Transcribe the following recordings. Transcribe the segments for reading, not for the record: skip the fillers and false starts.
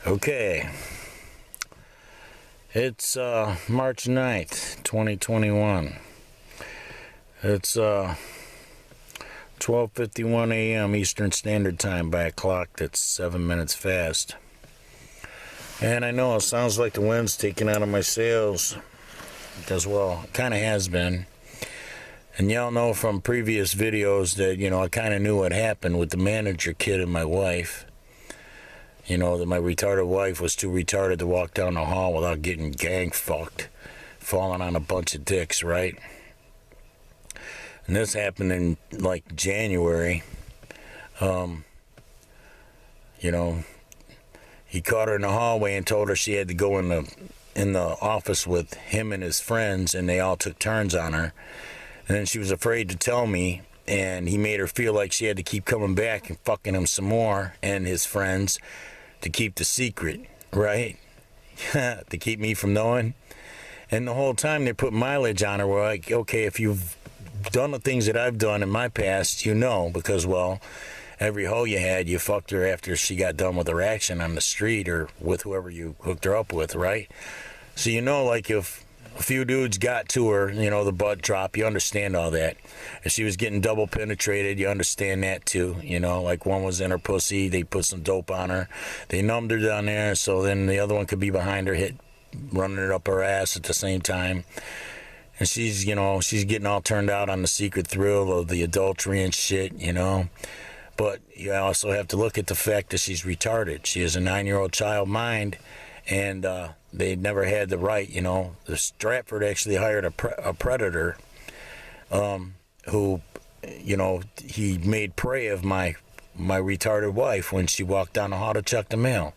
Okay, it's March 9th, 2021. It's 12:51 a.m. Eastern Standard Time by a clock that's 7 minutes fast. And I know it sounds like the wind's taking out of my sails, because, well, it kind of has been. And y'all know from previous videos that, I kind of knew what happened with the manager kid and my wife. That my retarded wife was too retarded to walk down the hall without getting gang fucked, falling on a bunch of dicks, right? And this happened in, January. He caught her in the hallway and told her she had to go in the office with him and his friends, and they all took turns on her. And then she was afraid to tell me, and he made her feel like she had to keep coming back and fucking him some more and his friends to keep the secret, right? To keep me from knowing. And the whole time they put mileage on her. We're like, okay, if you've done the things that I've done in my past, because, well, every hoe you had, you fucked her after she got done with her action on the street or with whoever you hooked her up with, right? So if a few dudes got to her, the butt drop, you understand all that. If she was getting double penetrated, you understand that too. One was in her pussy, they put some dope on her, they numbed her down there, so then the other one could be behind her, running it up her ass at the same time. And she's getting all turned out on the secret thrill of the adultery and shit, But you also have to look at the fact that she's retarded. She has a 9-year-old child mind, and they never had the right, The Stratford actually hired a predator who, he made prey of my retarded wife when she walked down the hall to check the mail.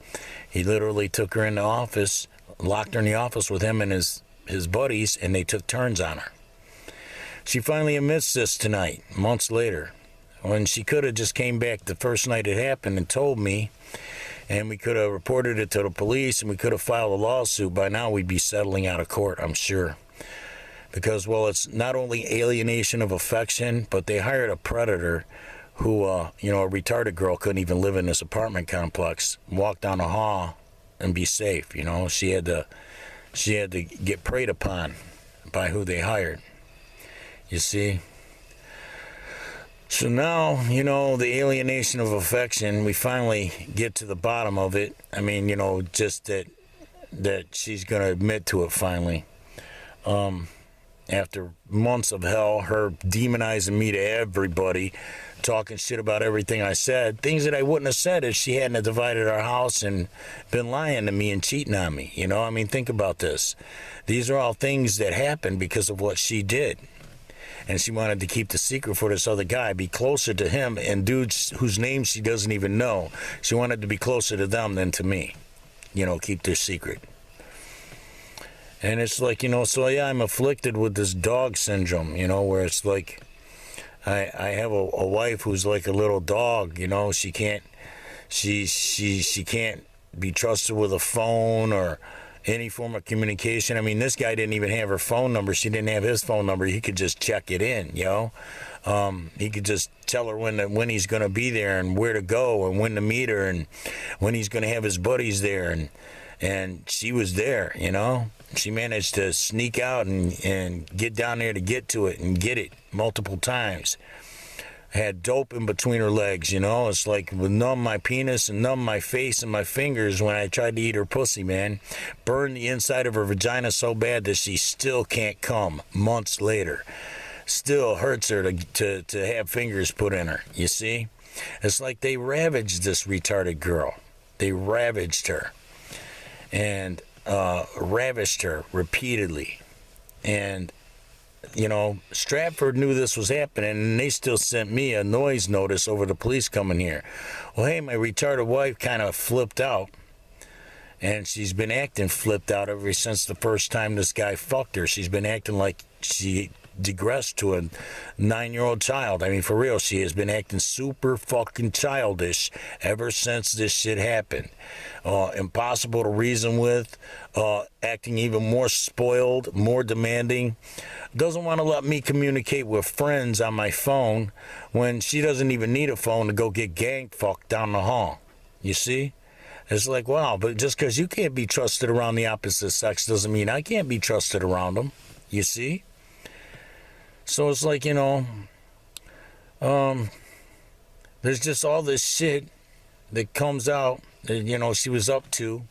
He literally took her in the office, locked her in the office with him and his buddies, and they took turns on her. She finally admits this tonight, months later, when she could have just came back the first night it happened and told me, and we could have reported it to the police, and we could have filed a lawsuit. By now we'd be settling out of court, I'm sure. Because, well, it's not only alienation of affection, but they hired a predator who, a retarded girl couldn't even live in this apartment complex, walk down the hall and be safe. She had to get preyed upon by who they hired. You see? So now, the alienation of affection, we finally get to the bottom of it. I mean, just that she's going to admit to it finally. After months of hell, her demonizing me to everybody, talking shit about everything I said, things that I wouldn't have said if she hadn't divided our house and been lying to me and cheating on me. Think about this. These are all things that happened because of what she did. And she wanted to keep the secret for this other guy, be closer to him and dudes whose names she doesn't even know. She wanted to be closer to them than to me. Keep their secret. And it's like, so yeah, I'm afflicted with this dog syndrome, where it's like I have a wife who's like a little dog, she can't be trusted with a phone or any form of communication. I mean, this guy didn't even have her phone number. She didn't have his phone number. He could just check it in, He could just tell her when he's going to be there and where to go and when to meet her and when he's going to have his buddies there. And she was there, She managed to sneak out and get down there to get to it and get it multiple times. Had dope in between her legs, It's like would numb my penis and numb my face and my fingers when I tried to eat her pussy, man. Burned the inside of her vagina so bad that she still can't come months later. Still hurts her to have fingers put in her, you see? It's like they ravaged this retarded girl. They ravaged her. And ravished her repeatedly. And Stratford knew this was happening, and they still sent me a noise notice over the police coming here. Well, hey, my retarded wife kind of flipped out, and she's been acting flipped out ever since the first time this guy fucked her. She's been acting like she digressed to a 9-year-old child. I mean, for real, she has been acting super fucking childish ever since this shit happened. Impossible to reason with, acting even more spoiled, more demanding. Doesn't want to let me communicate with friends on my phone when she doesn't even need a phone to go get gang fucked down the hall. You see? It's like, wow, but just because you can't be trusted around the opposite sex doesn't mean I can't be trusted around them. You see? So it's like, there's just all this shit that comes out that, she was up to.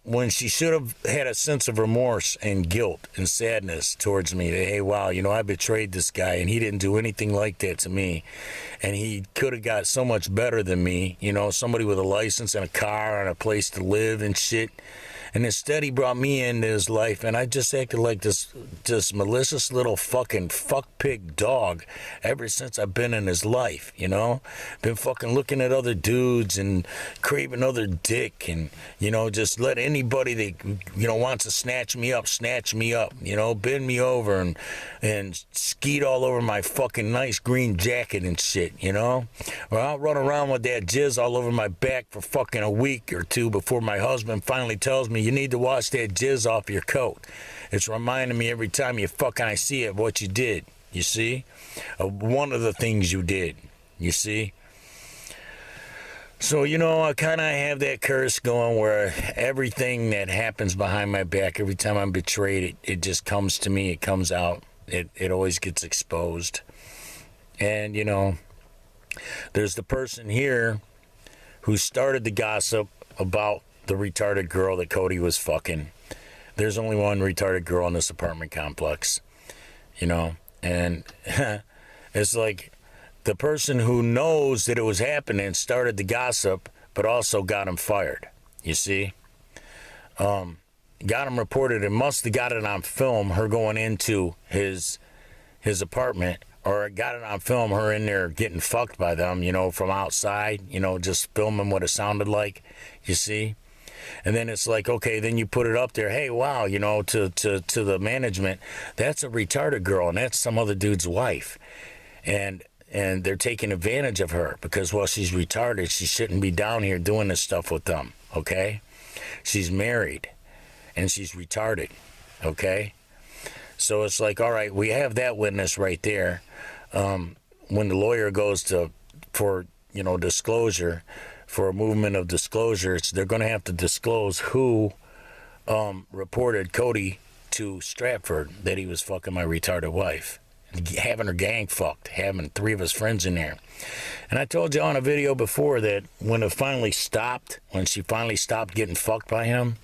When she should have had a sense of remorse and guilt and sadness towards me. That, hey, wow, I betrayed this guy and he didn't do anything like that to me. And he could have got so much better than me, somebody with a license and a car and a place to live and shit. And instead he brought me into his life, and I just acted like this malicious little fucking fuck pig dog ever since I've been in his life, Been fucking looking at other dudes and craving other dick and, just let anybody that, wants to snatch me up, bend me over and skeet all over my fucking nice green jacket and shit, Or I'll run around with that jizz all over my back for fucking a week or two before my husband finally tells me, you need to wash that jizz off your coat. It's reminding me every time I see it what you did, you see? One of the things you did, you see? So, I kind of have that curse going where everything that happens behind my back, every time I'm betrayed, it just comes to me, it comes out. It always gets exposed. And, there's the person here who started the gossip about the retarded girl that Cody was fucking. There's only one retarded girl in this apartment complex, and it's like the person who knows that it was happening started the gossip, but also got him fired, you see? Got him reported and must have got it on film, her going into his apartment, or got it on film, her in there getting fucked by them, from outside, just filming what it sounded like, you see? And then it's like, okay, then you put it up there, hey, wow, to the management, that's a retarded girl, and that's some other dude's wife. And they're taking advantage of her because, well, she's retarded. She shouldn't be down here doing this stuff with them, okay? She's married, and she's retarded, okay? So it's like, all right, we have that witness right there. When the lawyer goes for disclosure, for a movement of disclosures, they're going to have to disclose who reported Cody to Stratford that he was fucking my retarded wife, having her gang fucked, having 3 of his friends in there. And I told you on a video before that when she finally stopped getting fucked by him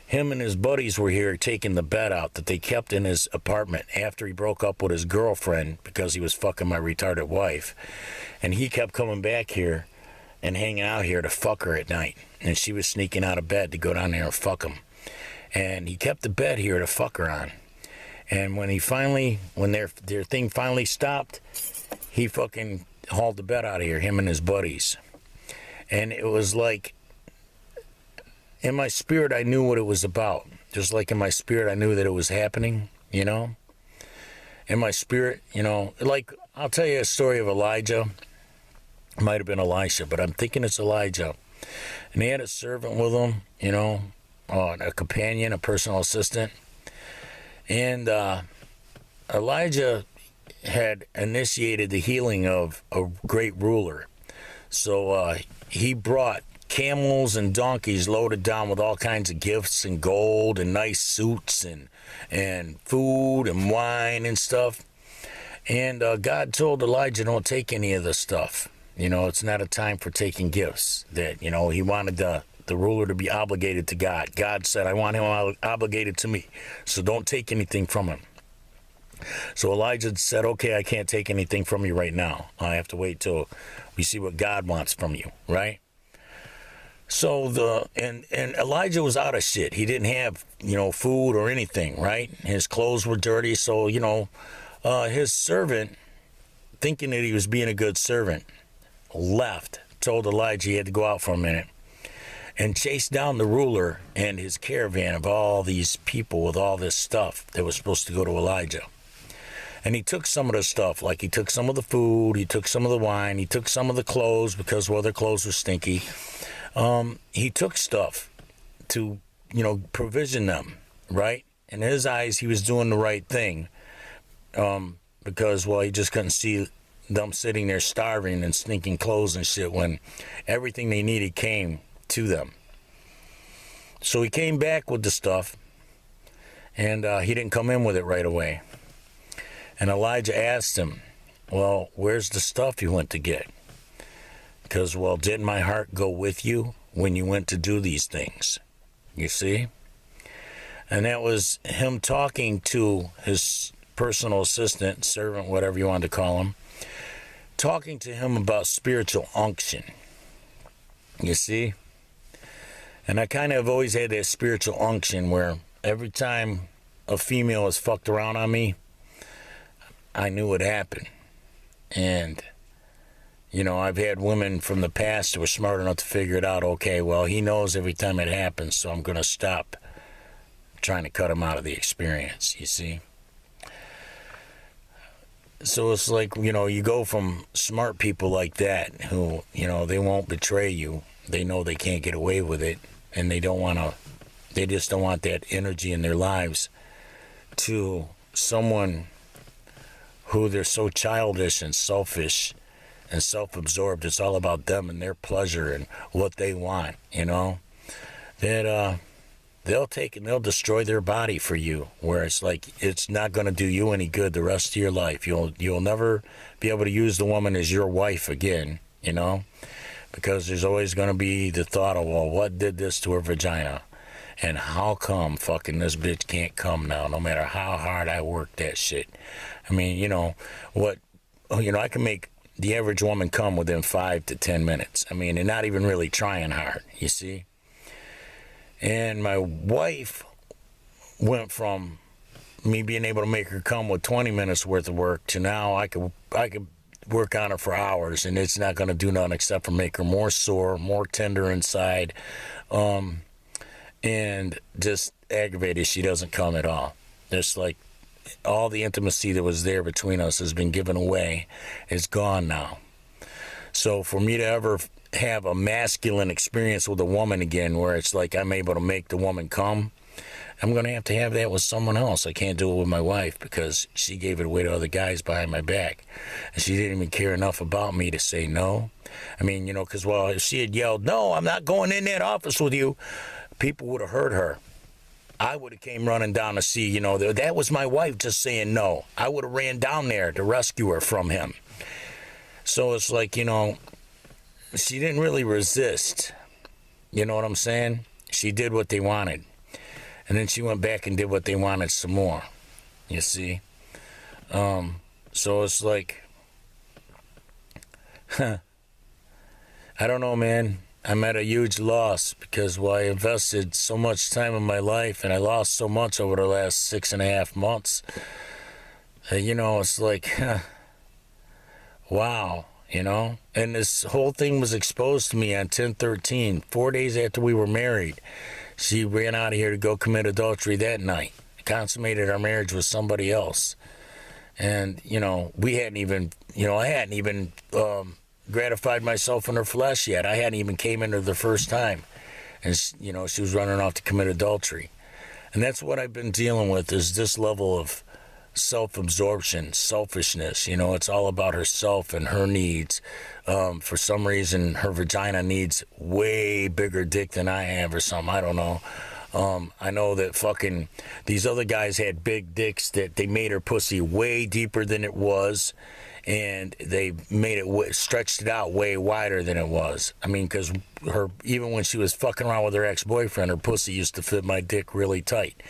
and his buddies were here taking the bed out that they kept in his apartment after he broke up with his girlfriend because he was fucking my retarded wife. And he kept coming back here and hanging out here to fuck her at night. And she was sneaking out of bed to go down there and fuck him. And he kept the bed here to fuck her on. And when their thing finally stopped, he fucking hauled the bed out of here, him and his buddies. And it was like, in my spirit, I knew what it was about. Just like in my spirit, I knew that it was happening, In my spirit, like, I'll tell you a story of Elijah. Might have been Elisha, but I'm thinking it's Elijah. And he had a servant with him, a companion, a personal assistant. And Elijah had initiated the healing of a great ruler. So he brought camels and donkeys loaded down with all kinds of gifts and gold and nice suits and food and wine and stuff. And God told Elijah, don't take any of this stuff. It's not a time for taking gifts. That, he wanted the ruler to be obligated to God. God said, I want him obligated to me, so don't take anything from him. So Elijah said, okay, I can't take anything from you right now. I have to wait till we see what God wants from you, right? So and Elijah was out of shit. He didn't have, food or anything, right? His clothes were dirty, so, his servant, thinking that he was being a good servant, left, told Elijah he had to go out for a minute, and chased down the ruler and his caravan of all these people with all this stuff that was supposed to go to Elijah. And he took some of the stuff, like he took some of the food, he took some of the wine, he took some of the clothes because, well, their clothes were stinky. He took stuff to, provision them, right? In his eyes, he was doing the right thing because, well, he just couldn't see them sitting there starving and sneaking clothes and shit when everything they needed came to them. So he came back with the stuff, and he didn't come in with it right away. And Elijah asked him, well, where's the stuff you went to get? Because, well, didn't my heart go with you when you went to do these things? You see? And that was him talking to his personal assistant, servant, whatever you want to call him, talking to him about spiritual unction. You see? And I kind of have always had that spiritual unction where every time a female was fucked around on me, I knew it happened. And, you know, I've had women from the past who were smart enough to figure it out. Okay, well, he knows every time it happens, so I'm going to stop trying to cut him out of the experience, you see? So it's like, you know, you go from smart people like that who, you know, they won't betray you. They know they can't get away with it, and they just don't want that energy in their lives, to someone who they're so childish and selfish and self-absorbed. It's all about them and their pleasure and what they want, you know, that they'll take and they'll destroy their body for you, where it's like it's not going to do you any good the rest of your life. You'll never be able to use the woman as your wife again, you know, because there's always going to be the thought of, well, what did this to her vagina? And how come fucking this bitch can't come now, no matter how hard I work that shit? I mean, you know, I can make the average woman come within 5 to 10 minutes. I mean, they're not even really trying hard, you see? And my wife went from me being able to make her come with 20 minutes worth of work to now I could work on her for hours, and it's not going to do nothing except for make her more sore, more tender inside, and just aggravated she doesn't come at all. Just like all the intimacy that was there between us has been given away. It's gone now. So for me to ever have a masculine experience with a woman again, where it's like I'm able to make the woman come, I'm going to have that with someone else. I can't do it with my wife, because she gave it away to other guys behind my back. And she didn't even care enough about me to say no. I mean, you know, because, well, if she had yelled, no, I'm not going in that office with you, people would have heard her. I would have came running down to see, you know, that was my wife just saying no. I would have ran down there to rescue her from him. So it's like, you know, she didn't really resist. You know what I'm saying? She did what they wanted. And then she went back and did what they wanted some more. You see? So it's like, I don't know, man. I'm at a huge loss because, well, I invested so much time in my life and I lost so much over the last 6.5 months. You know, it's like, wow, you know? And this whole thing was exposed to me on 10/13, 4 days after we were married. She ran out of here to go commit adultery that night, consummated our marriage with somebody else. And, you know, we hadn't even, you know, I hadn't even gratified myself in her flesh yet. I hadn't even came into her the first time. And, you know, she was running off to commit adultery. And that's what I've been dealing with, is this level of self-absorption, selfishness. You know, it's all about herself and her needs. For some reason, her vagina needs way bigger dick than I have or something. I don't know. I know that fucking these other guys had big dicks that they made her pussy way deeper than it was, and they made it stretched it out way wider than it was. I mean, because even when she was fucking around with her ex-boyfriend, her pussy used to fit my dick really tight.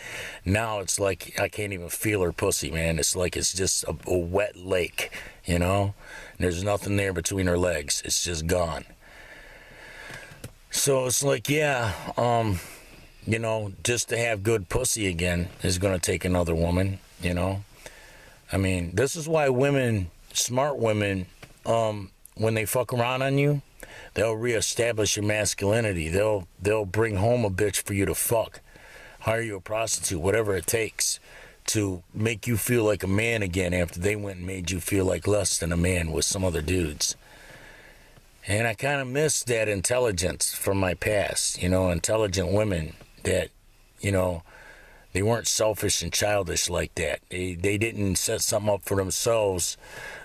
Now it's like I can't even feel her pussy, man. It's like it's just a wet lake, you know? And there's nothing there between her legs. It's just gone. So it's like, yeah, you know, just to have good pussy again is going to take another woman, you know? I mean, this is why women, smart women, when they fuck around on you, they'll reestablish your masculinity. They'll bring home a bitch for you to fuck, hire you a prostitute, whatever it takes, to make you feel like a man again after they went and made you feel like less than a man with some other dudes. And I kind of miss that intelligence from my past, you know, intelligent women that, you know, They weren't selfish and childish like that. They didn't set something up for themselves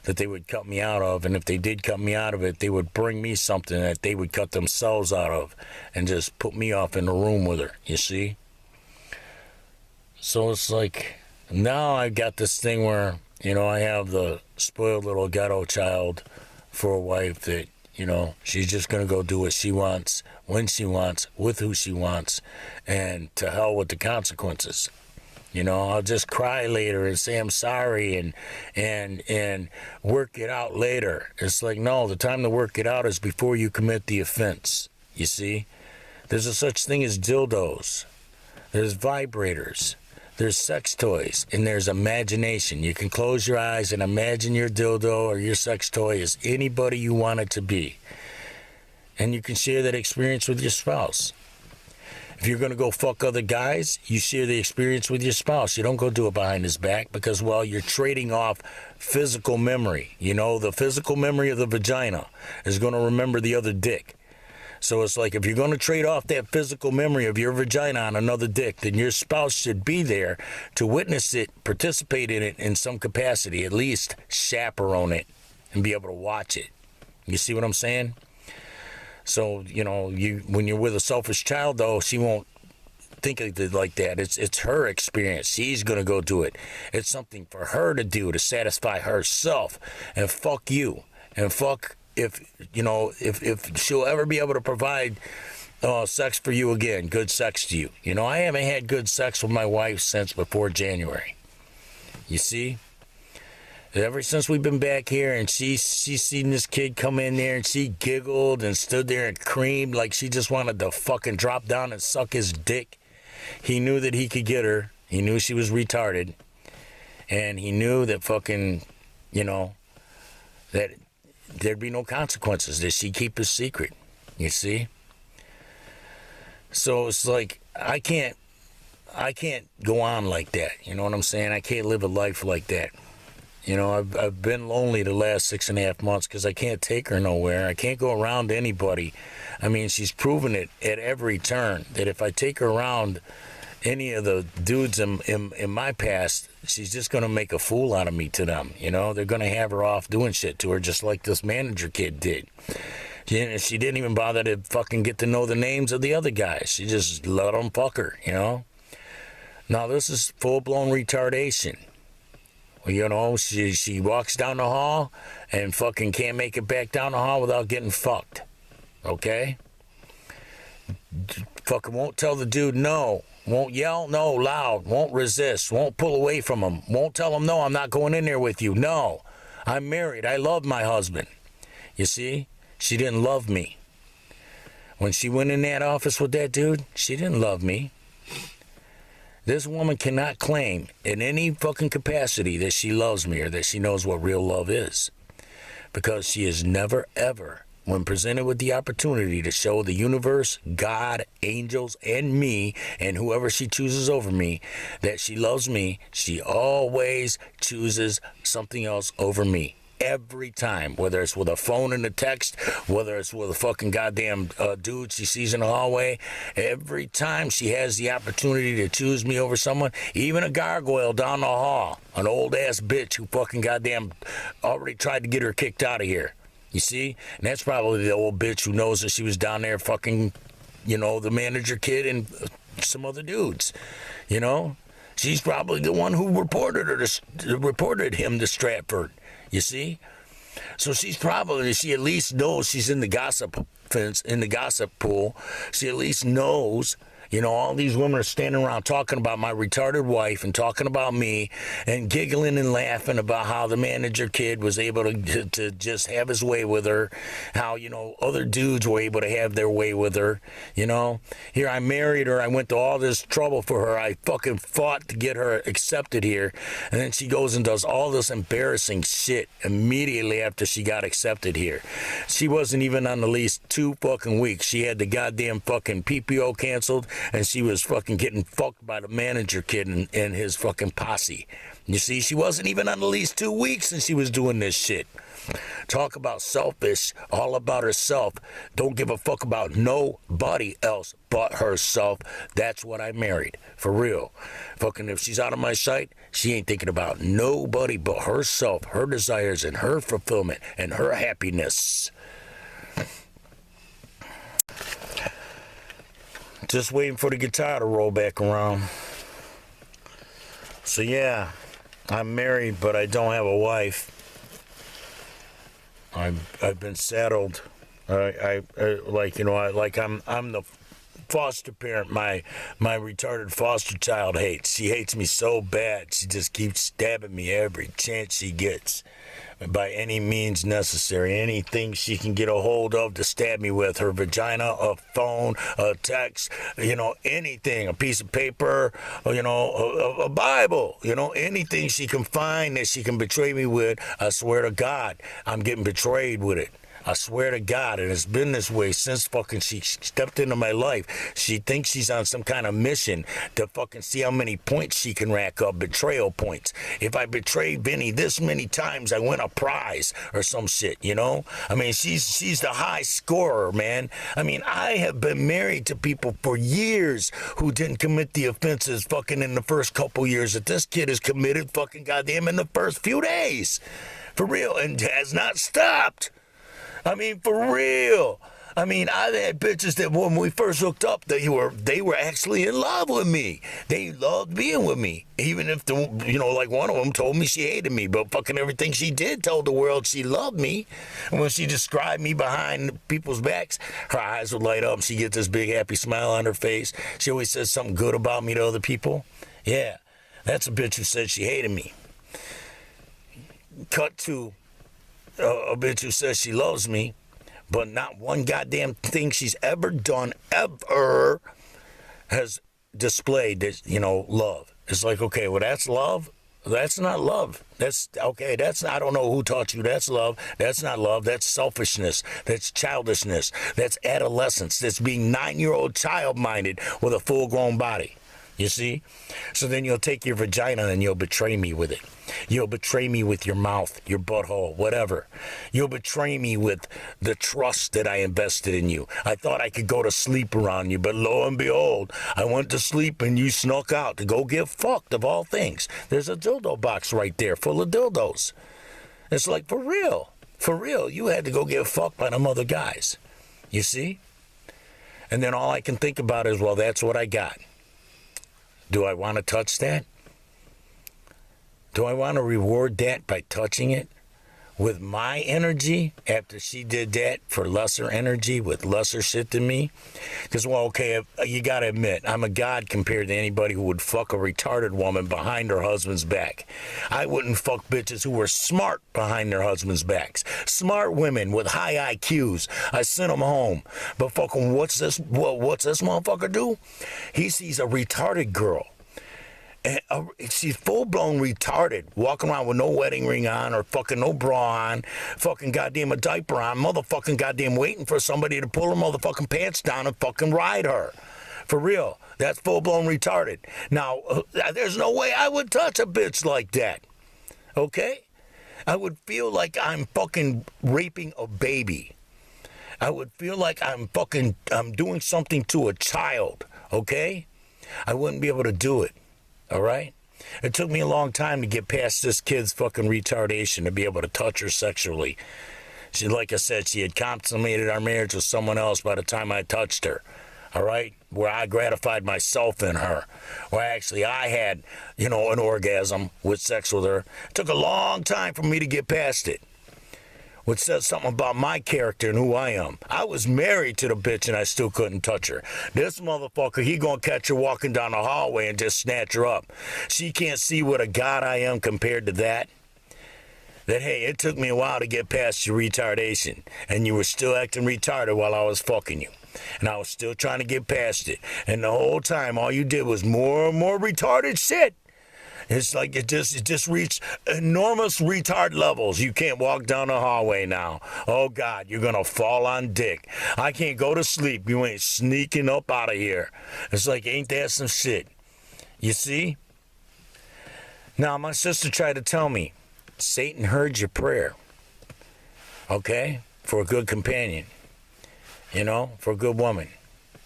that they would cut me out of, and if they did cut me out of it, they would bring me something that they would cut themselves out of and just put me off in the room with her, you see? So it's like, now I got this thing where, you know, I have the spoiled little ghetto child for a wife that, you know, she's just going to go do what she wants, when she wants, with who she wants, and to hell with the consequences. You know, I'll just cry later and say I'm sorry and work it out later. It's like, no, the time to work it out is before you commit the offense, you see? There's a such thing as dildos. There's vibrators. There's sex toys, and there's imagination. You can close your eyes and imagine your dildo or your sex toy as anybody you want it to be. And you can share that experience with your spouse. If you're going to go fuck other guys, you share the experience with your spouse. You don't go do it behind his back because, well, you're trading off physical memory. You know, the physical memory of the vagina is going to remember the other dick. So it's like, if you're going to trade off that physical memory of your vagina on another dick, then your spouse should be there to witness it, participate in it in some capacity, at least chaperone it and be able to watch it. You see what I'm saying? So, you know, when you're with a selfish child, though, she won't think of it like that. It's her experience. She's going to go do it. It's something for her to do to satisfy herself. And fuck you. And fuck if she'll ever be able to provide sex for you again, good sex to you. You know, I haven't had good sex with my wife since before January. You see? Ever since we've been back here and she seen this kid come in there and she giggled and stood there and creamed like she just wanted to fucking drop down and suck his dick. He knew that he could get her. He knew she was retarded. And he knew that fucking, you know, that there'd be no consequences, that she'd keep his secret. You see? So it's like, I can't go on like that. You know what I'm saying? I can't live a life like that. You know, I've been lonely the last 6.5 months because I can't take her nowhere. I can't go around anybody. I mean, she's proven it at every turn that if I take her around any of the dudes in my past, she's just going to make a fool out of me to them. You know, they're going to have her off doing shit to her just like this manager kid did. She didn't even bother to fucking get to know the names of the other guys. She just let them fuck her, you know. Now, this is full-blown retardation. You know, she walks down the hall and fucking can't make it back down the hall without getting fucked. Okay? Fucking won't tell the dude no. Won't yell no loud. Won't resist. Won't pull away from him. Won't tell him no, I'm not going in there with you. No. I'm married. I love my husband. You see? She didn't love me. When she went in that office with that dude, she didn't love me. This woman cannot claim in any fucking capacity that she loves me or that she knows what real love is. Because she has never, ever, when presented with the opportunity to show the universe, God, angels, and me, and whoever she chooses over me, that she loves me, she always chooses something else over me. Every time, whether it's with a phone and a text, whether it's with a fucking goddamn dude she sees in the hallway, every time she has the opportunity to choose me over someone, even a gargoyle down the hall, an old ass bitch who fucking goddamn already tried to get her kicked out of here. You see? And that's probably the old bitch who knows that she was down there fucking, you know, the manager kid and some other dudes, you know? She's probably the one who reported him to Stratford. You see? So she at least knows she's in the gossip fence, in the gossip pool. She at least knows, you know, all these women are standing around talking about my retarded wife and talking about me and giggling and laughing about how the manager kid was able to just have his way with her, how, you know, other dudes were able to have their way with her, you know. Here, I married her. I went to all this trouble for her. I fucking fought to get her accepted here. And then she goes and does all this embarrassing shit immediately after she got accepted here. She wasn't even on the lease 2 fucking weeks. She had the goddamn fucking PPO canceled. And she was fucking getting fucked by the manager kid and his fucking posse. You see, she wasn't even on the lease 2 weeks and she was doing this shit. Talk about selfish, all about herself. Don't give a fuck about nobody else but herself. That's what I married. For real. Fucking if she's out of my sight, she ain't thinking about nobody but herself, her desires, and her fulfillment, and her happiness. Just waiting for the guitar to roll back around. So yeah, I'm married, but I don't have a wife. I've been saddled. I'm the foster parent. My retarded foster child hates. She hates me so bad. She just keeps stabbing me every chance she gets, by any means necessary. Anything she can get a hold of to stab me with. Her vagina, a phone, a text, anything, a piece of paper, a Bible, anything she can find that she can betray me with. I swear to God, I'm getting betrayed with it. I swear to God, and it's been this way since fucking she stepped into my life. She thinks she's on some kind of mission to fucking see how many points she can rack up, betrayal points. If I betray Vinny this many times, I win a prize or some shit, I mean, she's the high scorer, man. I mean, I have been married to people for years who didn't commit the offenses fucking in the first couple years that this kid has committed fucking goddamn in the first few days. For real, and has not stopped. I mean, for real. I mean, I've had bitches that when we first hooked up, they were actually in love with me. They loved being with me. Even if, like one of them told me she hated me, but fucking everything she did told the world she loved me. And when she described me behind people's backs, her eyes would light up and she gets this big happy smile on her face. She always says something good about me to other people. Yeah, that's a bitch who said she hated me. Cut to a bitch who says she loves me, but not one goddamn thing she's ever done ever has displayed this, love. It's like, okay, well, that's love. That's not love. That's okay. I don't know who taught you that's love. That's not love. That's selfishness. That's childishness. That's adolescence. That's being 9-year-old child-minded with a full-grown body. You see? So then you'll take your vagina and you'll betray me with it. You'll betray me with your mouth, your butthole, whatever. You'll betray me with the trust that I invested in you. I thought I could go to sleep around you, but lo and behold, I went to sleep and you snuck out to go get fucked, of all things. There's a dildo box right there full of dildos. It's like, for real. For real, you had to go get fucked by them other guys. You see? And then all I can think about is, well, that's what I got. Do I want to touch that? Do I want to reward that by touching it with my energy after she did that for lesser energy with lesser shit than me? Because, well, okay, you got to admit, I'm a god compared to anybody who would fuck a retarded woman behind her husband's back. I wouldn't fuck bitches who were smart behind their husband's backs. Smart women with high IQs. I sent them home. But fucking what's this motherfucker do? He sees a retarded girl. And she's full-blown retarded, walking around with no wedding ring on or fucking no bra on, fucking goddamn a diaper on, motherfucking goddamn waiting for somebody to pull her motherfucking pants down and fucking ride her. For real. That's full-blown retarded. Now, there's no way I would touch a bitch like that. Okay? I would feel like I'm fucking raping a baby. I would feel like I'm doing something to a child. Okay? I wouldn't be able to do it. All right? It took me a long time to get past this kid's fucking retardation to be able to touch her sexually. She, like I said, she had consummated our marriage with someone else by the time I touched her. All right? Where I gratified myself in her. Where actually I had, an orgasm with sex with her. It took a long time for me to get past it. Which says something about my character and who I am. I was married to the bitch and I still couldn't touch her. This motherfucker, he gonna catch her walking down the hallway and just snatch her up. She can't see what a god I am compared to that. That, hey, it took me a while to get past your retardation. And you were still acting retarded while I was fucking you. And I was still trying to get past it. And the whole time, all you did was more and more retarded shit. It's like it just reached enormous retard levels. You can't walk down the hallway now. Oh, God, you're going to fall on dick. I can't go to sleep. You ain't sneaking up out of here. It's like, ain't that some shit? You see? Now, my sister tried to tell me, Satan heard your prayer. okay? For a good companion, you know, for a good woman,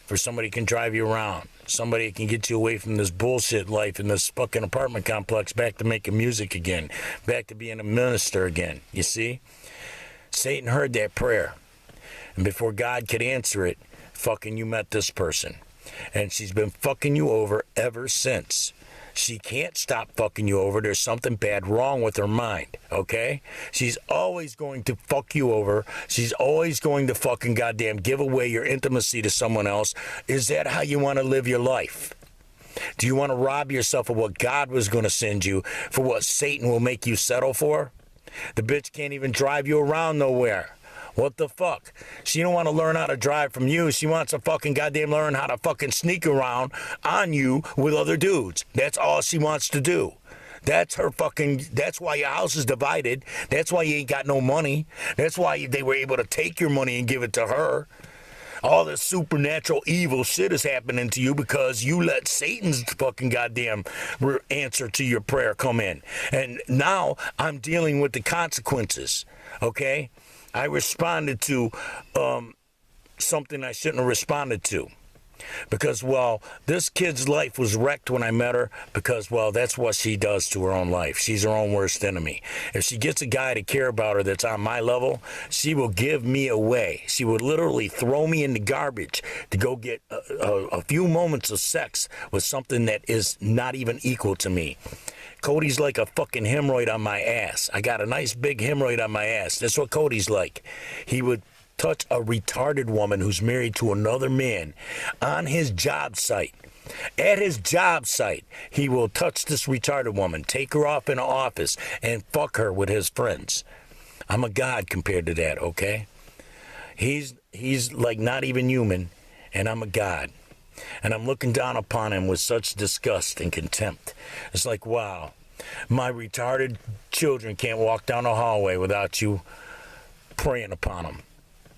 for somebody who can drive you around, somebody who can get you away from this bullshit life in this fucking apartment complex, back to making music again, back to being a minister again, you see? Satan heard that prayer, and before God could answer it, fucking you met this person, and she's been fucking you over ever since. She can't stop fucking you over. There's something bad wrong with her mind, okay? She's always going to fuck you over. She's always going to fucking goddamn give away your intimacy to someone else. Is that how you want to live your life? Do you want to rob yourself of what God was going to send you for what Satan will make you settle for? The bitch can't even drive you around nowhere. What the fuck? She don't want to learn how to drive from you. She wants to fucking goddamn learn how to fucking sneak around on you with other dudes. That's all she wants to do. That's her fucking, that's why your house is divided. That's why you ain't got no money. That's why they were able to take your money and give it to her. All this supernatural evil shit is happening to you because you let Satan's fucking goddamn answer to your prayer come in. And now I'm dealing with the consequences, okay? I responded to something I shouldn't have responded to. Because, well, this kid's life was wrecked when I met her because, well, that's what she does to her own life. She's her own worst enemy. If she gets a guy to care about her that's on my level, she will give me away. She would literally throw me in the garbage to go get a few moments of sex with something that is not even equal to me. Cody's like a fucking hemorrhoid on my ass. I got a nice big hemorrhoid on my ass. That's what Cody's like. He would touch a retarded woman who's married to another man on his job site. At his job site, he will touch this retarded woman, take her off in an office, and fuck her with his friends. I'm a god compared to that, okay? He's like not even human, and I'm a god. And I'm looking down upon him with such disgust and contempt. It's like, wow, my retarded children can't walk down the hallway without you preying upon them,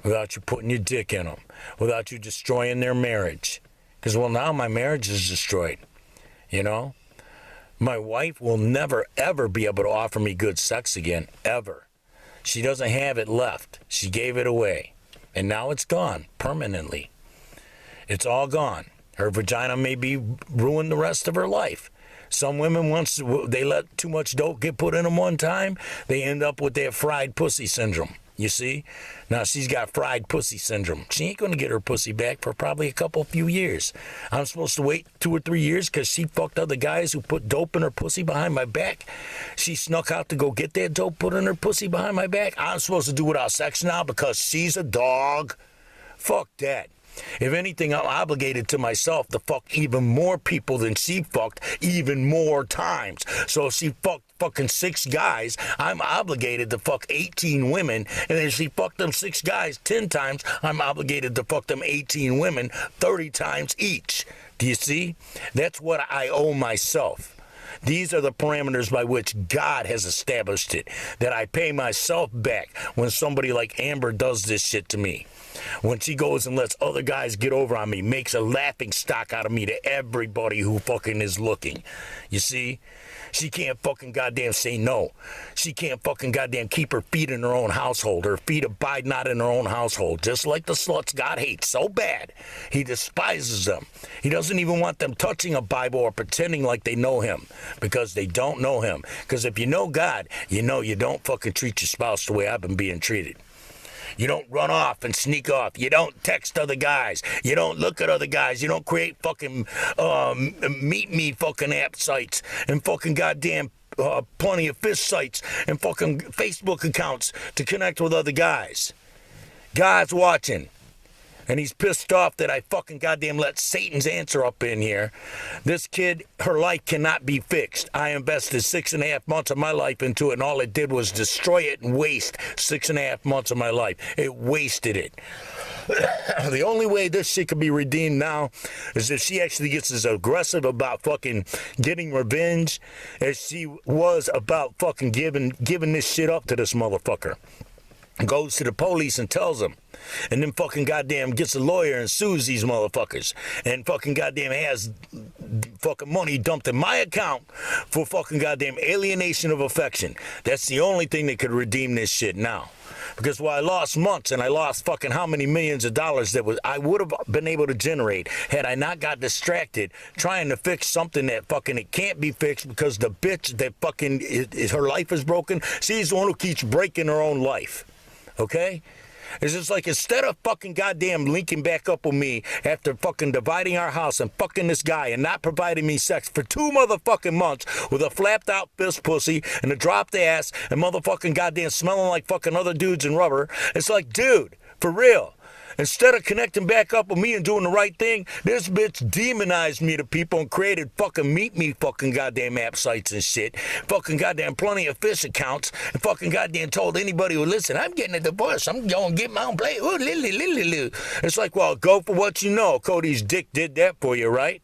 without you putting your dick in them, without you destroying their marriage. Because, well, now my marriage is destroyed, you know? My wife will never, ever be able to offer me good sex again, ever. She doesn't have it left. She gave it away. And now it's gone permanently. It's all gone. Her vagina may be ruined the rest of her life. Some women, once they let too much dope get put in them one time, they end up with that fried pussy syndrome. You see? Now she's got fried pussy syndrome. She ain't going to get her pussy back for probably a few years. I'm supposed to wait 2 or 3 years because she fucked other guys who put dope in her pussy behind my back. She snuck out to go get that dope put in her pussy behind my back. I'm supposed to do without sex now because she's a dog. Fuck that. If anything, I'm obligated to myself to fuck even more people than she fucked even more times. So if she fucked fucking 6 guys, I'm obligated to fuck 18 women. And if she fucked them 6 guys 10 times, I'm obligated to fuck them 18 women 30 times each. Do you see? That's what I owe myself. These are the parameters by which God has established it, that I pay myself back when somebody like Amber does this shit to me. When she goes and lets other guys get over on me, makes a laughing stock out of me to everybody who fucking is looking. You see? She can't fucking goddamn say no. She can't fucking goddamn keep her feet in her own household. Her feet abide not in her own household. Just like the sluts God hates so bad. He despises them. He doesn't even want them touching a Bible or pretending like they know him. Because they don't know him. Because if you know God, you know you don't fucking treat your spouse the way I've been being treated. You don't run off and sneak off. You don't text other guys. You don't look at other guys. You don't create fucking meet me fucking app sites and fucking goddamn plenty of fish sites and fucking Facebook accounts to connect with other guys. God's watching. And he's pissed off that I fucking goddamn let Satan's answer up in here. This kid, her life cannot be fixed. I invested 6.5 months of my life into it, and all it did was destroy it and waste 6.5 months of my life. It wasted it. The only way this shit could be redeemed now is if she actually gets as aggressive about fucking getting revenge as she was about fucking giving this shit up to this motherfucker. Goes to the police and tells them, and then fucking goddamn gets a lawyer and sues these motherfuckers, and fucking goddamn has fucking money dumped in my account for fucking goddamn alienation of affection. That's the only thing that could redeem this shit now. Because while I lost months and I lost fucking how many millions of dollars I would have been able to generate had I not got distracted trying to fix something that fucking it can't be fixed because the bitch that fucking her life is broken, she's the one who keeps breaking her own life. Okay? It's just like instead of fucking goddamn linking back up with me after fucking dividing our house and fucking this guy and not providing me sex for 2 motherfucking months with a flapped out fist pussy and a dropped ass and motherfucking goddamn smelling like fucking other dudes in rubber, it's like, dude, for real. Instead of connecting back up with me and doing the right thing, this bitch demonized me to people and created fucking meet me fucking goddamn app sites and shit. Fucking goddamn plenty of fish accounts and fucking goddamn told anybody who listen, I'm getting a divorce. I'm going to get my own place. Ooh, it's like, well, go for what you know. Cody's dick did that for you, right?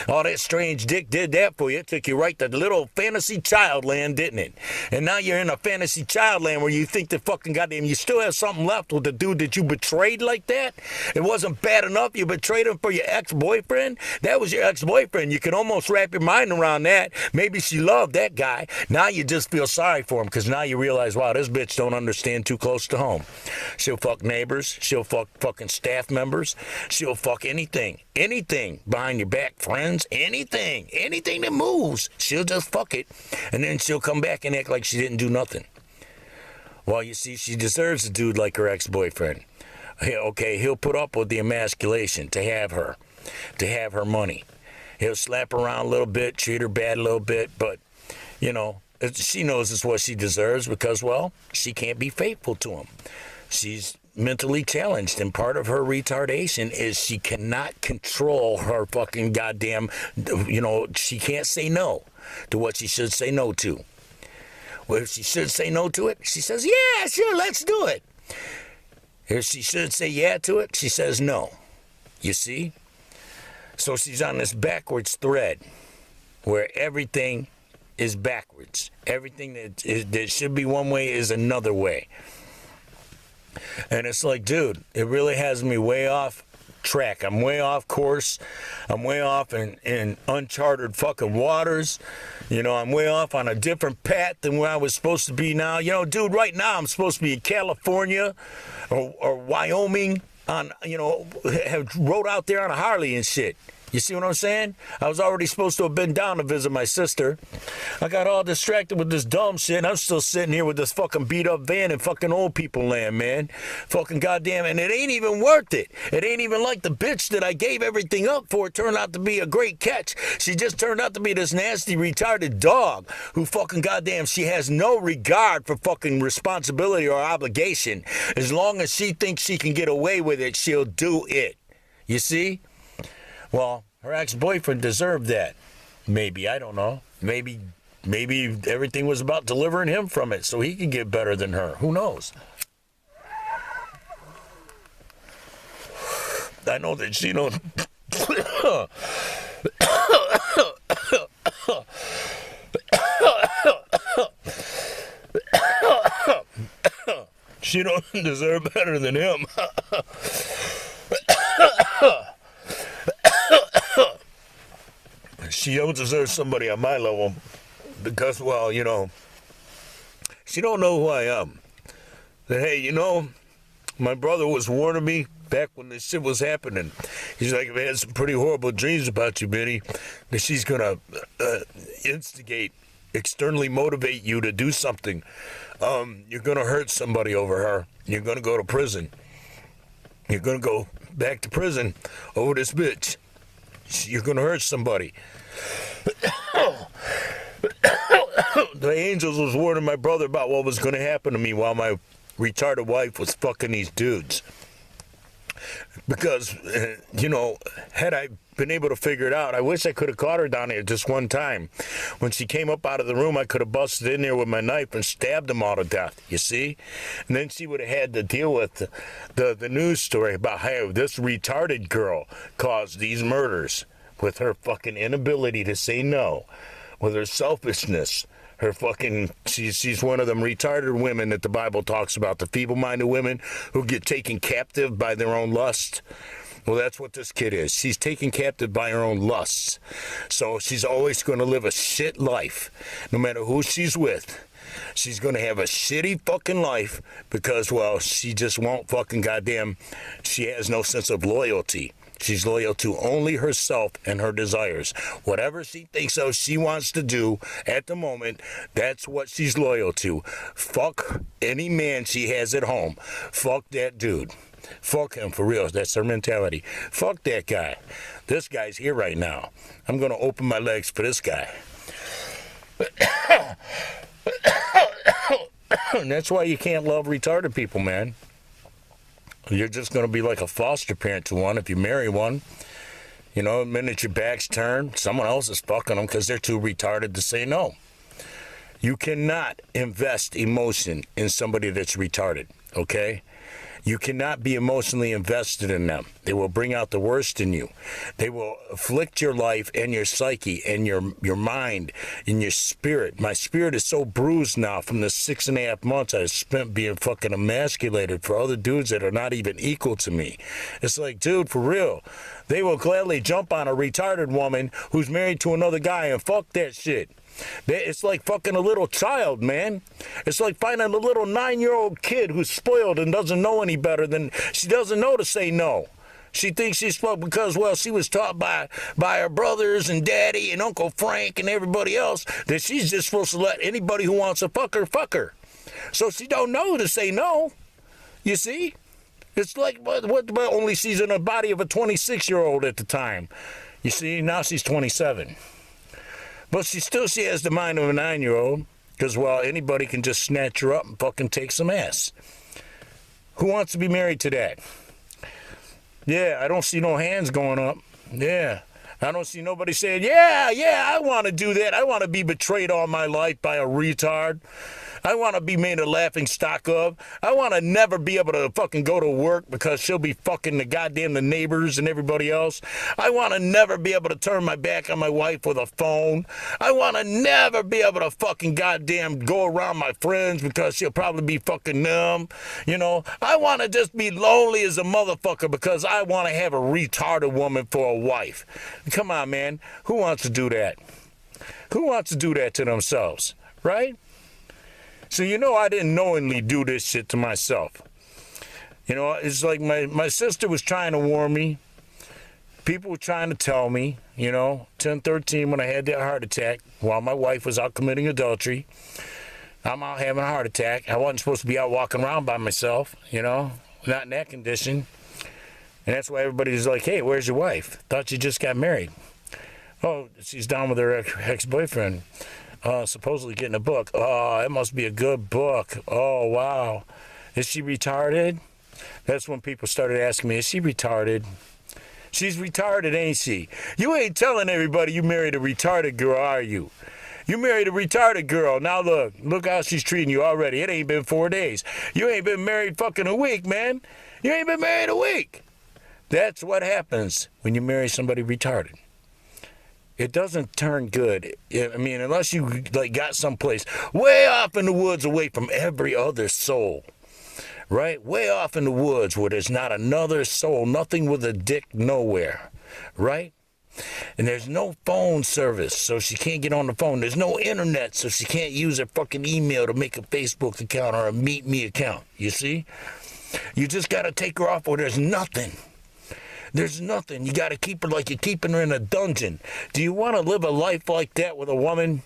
All that strange dick did that for you. It took you right to little fantasy child land, didn't it? And now you're in a fantasy child land where you think that fucking goddamn you still have something left with the dude that you betrayed like that. It wasn't bad enough you betrayed him for your ex-boyfriend. That was your ex-boyfriend. You can almost wrap your mind around that. Maybe she loved that guy. Now you just feel sorry for him because now you realize, wow, this bitch don't understand too close to home. She'll fuck neighbors. She'll fuck fucking staff members. She'll fuck anything. Anything behind your back, friends. Anything. Anything that moves. She'll just fuck it. And then she'll come back and act like she didn't do nothing. Well, you see, she deserves a dude like her ex-boyfriend. Okay, he'll put up with the emasculation to have her money. He'll slap her around a little bit, treat her bad a little bit, but, you know, she knows it's what she deserves because, well, she can't be faithful to him. She's mentally challenged, and part of her retardation is she cannot control her fucking goddamn, you know, she can't say no to what she should say no to. Well, if she should say no to it, she says, yeah, sure, let's do it. If she should say yeah to it, she says no. You see? So she's on this backwards thread where everything is backwards. Everything that should be one way is another way. And it's like, dude, it really has me way off track. I'm way off course. I'm way off in uncharted fucking waters. You know, I'm way off on a different path than where I was supposed to be now. You know, dude, right now I'm supposed to be in California or Wyoming on, you know, have rode out there on a Harley and shit. You see what I'm saying? I was already supposed to have been down to visit my sister. I got all distracted with this dumb shit, and I'm still sitting here with this fucking beat-up van in fucking old people land, man. Fucking goddamn, and it ain't even worth it. It ain't even like the bitch that I gave everything up for turned out to be a great catch. She just turned out to be this nasty, retarded dog who fucking goddamn, she has no regard for fucking responsibility or obligation. As long as she thinks she can get away with it, she'll do it. You see? Well, her ex-boyfriend deserved that. Maybe, I don't know. Maybe everything was about delivering him from it so he could get better than her. Who knows? I know that she don't... she don't deserve better than him. She don't deserve somebody on my level because, well, you know, she don't know who I am. That, hey, you know, my brother was warning me back when this shit was happening. He's like, I've had some pretty horrible dreams about you, Benny, that she's going to instigate, externally motivate you to do something. You're going to hurt somebody over her. You're going to go to prison. You're going to go back to prison over this bitch. You're going to hurt somebody. The angels was warning my brother about what was going to happen to me while my retarded wife was fucking these dudes. Because, you know, had I been able to figure it out, I wish I could have caught her down there just one time. When she came up out of the room, I could have busted in there with my knife and stabbed them all to death, you see? And then she would have had to deal with the news story about how this retarded girl caused these murders with her fucking inability to say no, with her selfishness. Her fucking, she's one of them retarded women that the Bible talks about, the feeble-minded women who get taken captive by their own lust. Well, that's what this kid is. She's taken captive by her own lusts. So she's always going to live a shit life, no matter who she's with. She's going to have a shitty fucking life because, well, she just won't fucking goddamn, she has no sense of loyalty. She's loyal to only herself and her desires. Whatever she thinks of she wants to do at the moment, that's what she's loyal to. Fuck any man she has at home. Fuck that dude. Fuck him, for real. That's her mentality. Fuck that guy. This guy's here right now. I'm going to open my legs for this guy. And that's why you can't love retarded people, man. You're just going to be like a foster parent to one if you marry one. You know, the minute your back's turned, someone else is fucking them because they're too retarded to say no. You cannot invest emotion in somebody that's retarded, okay? You cannot be emotionally invested in them. They will bring out the worst in you. They will afflict your life and your psyche and your mind and your spirit. My spirit is so bruised now from the 6.5 months I spent being fucking emasculated for other dudes that are not even equal to me. It's like, dude, for real. They will gladly jump on a retarded woman who's married to another guy and fuck that shit. It's like fucking a little child, man. It's like finding a little 9-year-old kid who's spoiled and doesn't know any better than, she doesn't know to say no. She thinks she's fucked because, well, she was taught by her brothers and daddy and Uncle Frank and everybody else that she's just supposed to let anybody who wants to fuck her. So she don't know to say no. You see? It's like what only sees in the body of a 26-year-old at the time. You see, now she's 27. But she has the mind of a 9-year-old because, well, anybody can just snatch her up and fucking take some ass. Who wants to be married to that? Yeah, I don't see no hands going up. Yeah, I don't see nobody saying, yeah, I want to do that. I want to be betrayed all my life by a retard. I want to be made a laughing stock of. I want to never be able to fucking go to work because she'll be fucking the neighbors and everybody else. I want to never be able to turn my back on my wife with a phone. I want to never be able to fucking goddamn go around my friends because she'll probably be fucking numb. You know, I want to just be lonely as a motherfucker because I want to have a retarded woman for a wife. Come on, man. Who wants to do that? Who wants to do that to themselves, right? So, you know, I didn't knowingly do this shit to myself. You know, it's like my sister was trying to warn me. People were trying to tell me, you know, 10/13 when I had that heart attack while my wife was out committing adultery. I'm out having a heart attack. I wasn't supposed to be out walking around by myself, you know, not in that condition. And that's why everybody's like, hey, where's your wife? Thought you just got married. Oh, she's down with her ex-boyfriend. Supposedly getting a book. Oh, it must be a good book. Oh, wow. Is she retarded? That's when people started asking me, is she retarded? She's retarded, ain't she? You ain't telling everybody you married a retarded girl, are you? You married a retarded girl. Now look how she's treating you already. It ain't been 4 days. You ain't been married fucking a week, man. You ain't been married a week. That's what happens when you marry somebody retarded. It doesn't turn good. I mean, unless you like got someplace way off in the woods away from every other soul, right? Way off in the woods where there's not another soul, nothing with a dick nowhere, right? And there's no phone service, so she can't get on the phone. There's no internet, so she can't use her fucking email to make a Facebook account or a Meet Me account, you see? You just got to take her off where there's nothing. There's nothing. You got to keep her like you're keeping her in a dungeon. Do you want to live a life like that with a woman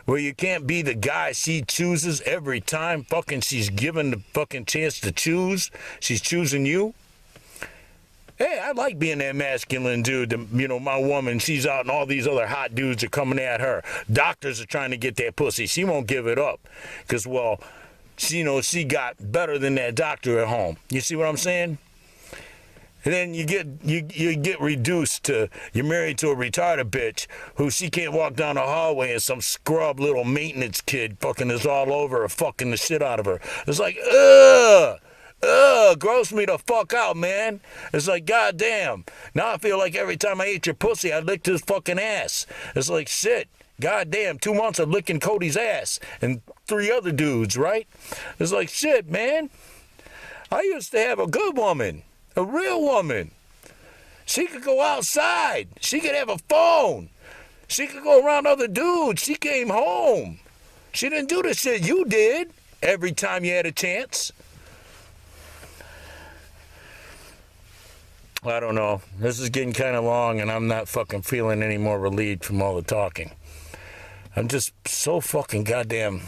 where you can't be the guy she chooses every time fucking she's given the fucking chance to choose? She's choosing you? Hey, I like being that masculine dude. You know, my woman, she's out and all these other hot dudes are coming at her. Doctors are trying to get that pussy. She won't give it up because, well, she knows she got better than that doctor at home. You see what I'm saying? And then you get reduced to, you're married to a retarded bitch who she can't walk down the hallway and some scrub little maintenance kid fucking is all over her, fucking the shit out of her. It's like, gross me the fuck out, man. It's like, goddamn. Now I feel like every time I ate your pussy, I licked his fucking ass. It's like, shit. Goddamn, 2 months of licking Cody's ass and 3 other dudes, right? It's like, shit, man. I used to have a good woman. A real woman. She could go outside. She could have a phone. She could go around other dudes. She came home. She didn't do the shit you did every time you had a chance. I don't know. This is getting kind of long, and I'm not fucking feeling any more relieved from all the talking. I'm just so fucking goddamn...